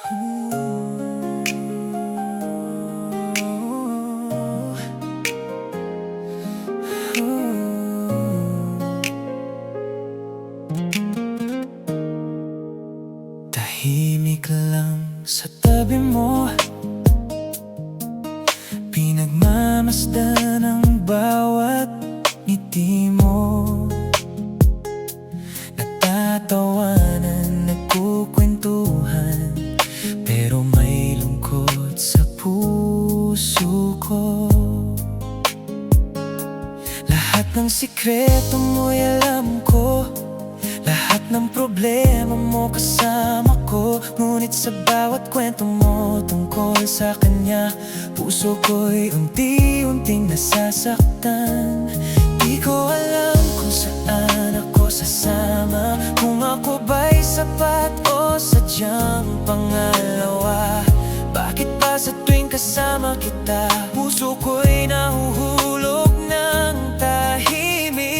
Tahimik lang sa tabi mo, pinagmamasdan ang bawat ngiti mo. Natatawanan, nagkukwentuhan, pero may lungkot sa puso ko. Lahat ng sikreto mo'y alam ko, lahat ng problema mo kasama ko. Ngunit sa bawat kwento mo tungkol sa kanya, puso ko'y unti-unting nasasaktan. Di ko alam kung saan ako sasama, kung ako ba'y sapat o sadyang pangalawa. Bakit pa sa tuwing kasama kita, puso ko'y nahuhulog ng tahimik?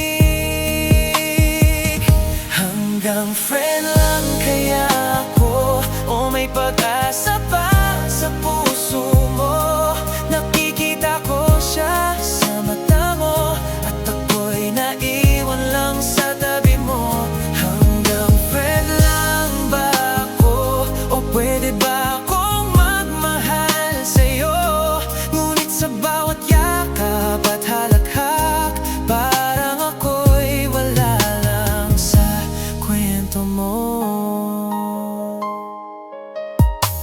Hanggang friend lang kaya ako, o may pag-asa pa sa puso mo? Nakikita ko siya sa mata mo, at ako'y naiwan lang sa tabi mo. Hanggang friend lang ba ako, o pwede ba akong magmahal sa'yo? Ngunit sa bawat yakap at halakhak, parang ako'y wala lang sa kwento mo.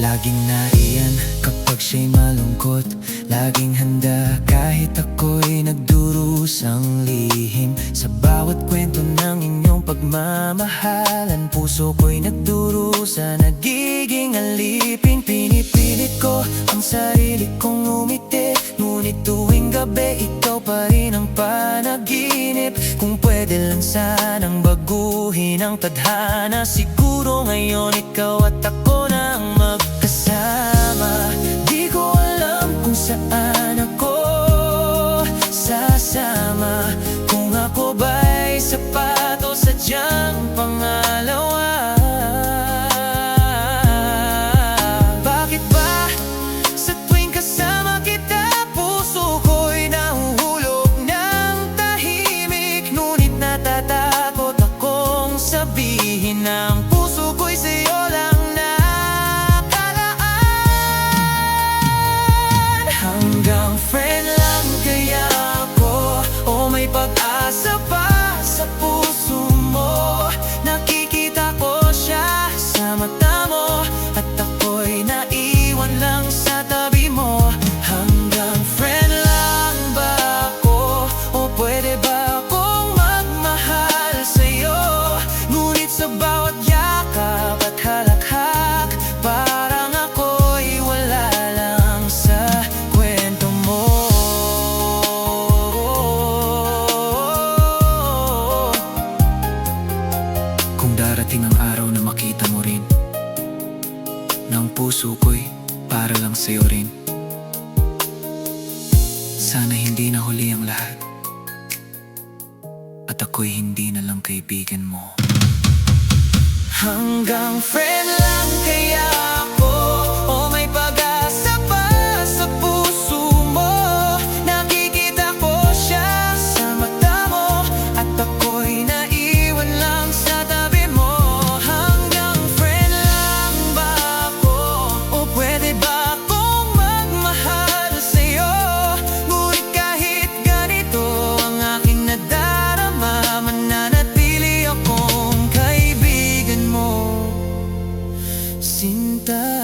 Laging nariyan kapag siya'y malungkot, laging handa kahit ako'y nagdurusang lihim. Sa bawat kwento ng inyong pagmamahalan, puso ko'y nagdurusa, nagiging alipin. Pinipilit ko ang sarili kong umiti, ngunit tuwing gabi ikaw pa rin ang panaginip. Kung pwede lang sanang baguhin ang tadhana, siguro ngayon ikaw at ako na ang magkasama. Di ko alam kung saan ako sasama, kung ako ba'y sapat o sadyang pangalawa. Bakit ba sa tuwing kasama kita, puso ko'y nahuhulog ng tahimik? Ngunit natatakot akong sabihin na ang puso ko'y sa'yo lang nakalaan. Hanggang friend lang kaya ako, o may pag-asa pa sa puso mo? Nakikita ko siya sa mata mo, at ako'y naiwan lang sa tabi mo. Hanggang friend lang ba ako, o pwede ba akong magmahal sa'yo? Ngunit sa bawat yakap at halakhak, parang ako'y wala lang sa kwento mo. Kung darating ang araw na makita mo rin na ang puso ko'y para lang sa'yo rin, sana hindi na huli ang lahat, at ako'y hindi na lang kaibigan mo. Hanggang friend lang kaya ako, o may pag-asa pa sa puso mo? Nakikita ko siya sa mata mo, at ako'y naiwan lang sa tabi mo. Hanggang friend lang ba ako, o pwede ba akong magmahal sa'yo? Ngunit kahit ganito ang aking nadarama, mananatili akong kaibigan mo, Sinta.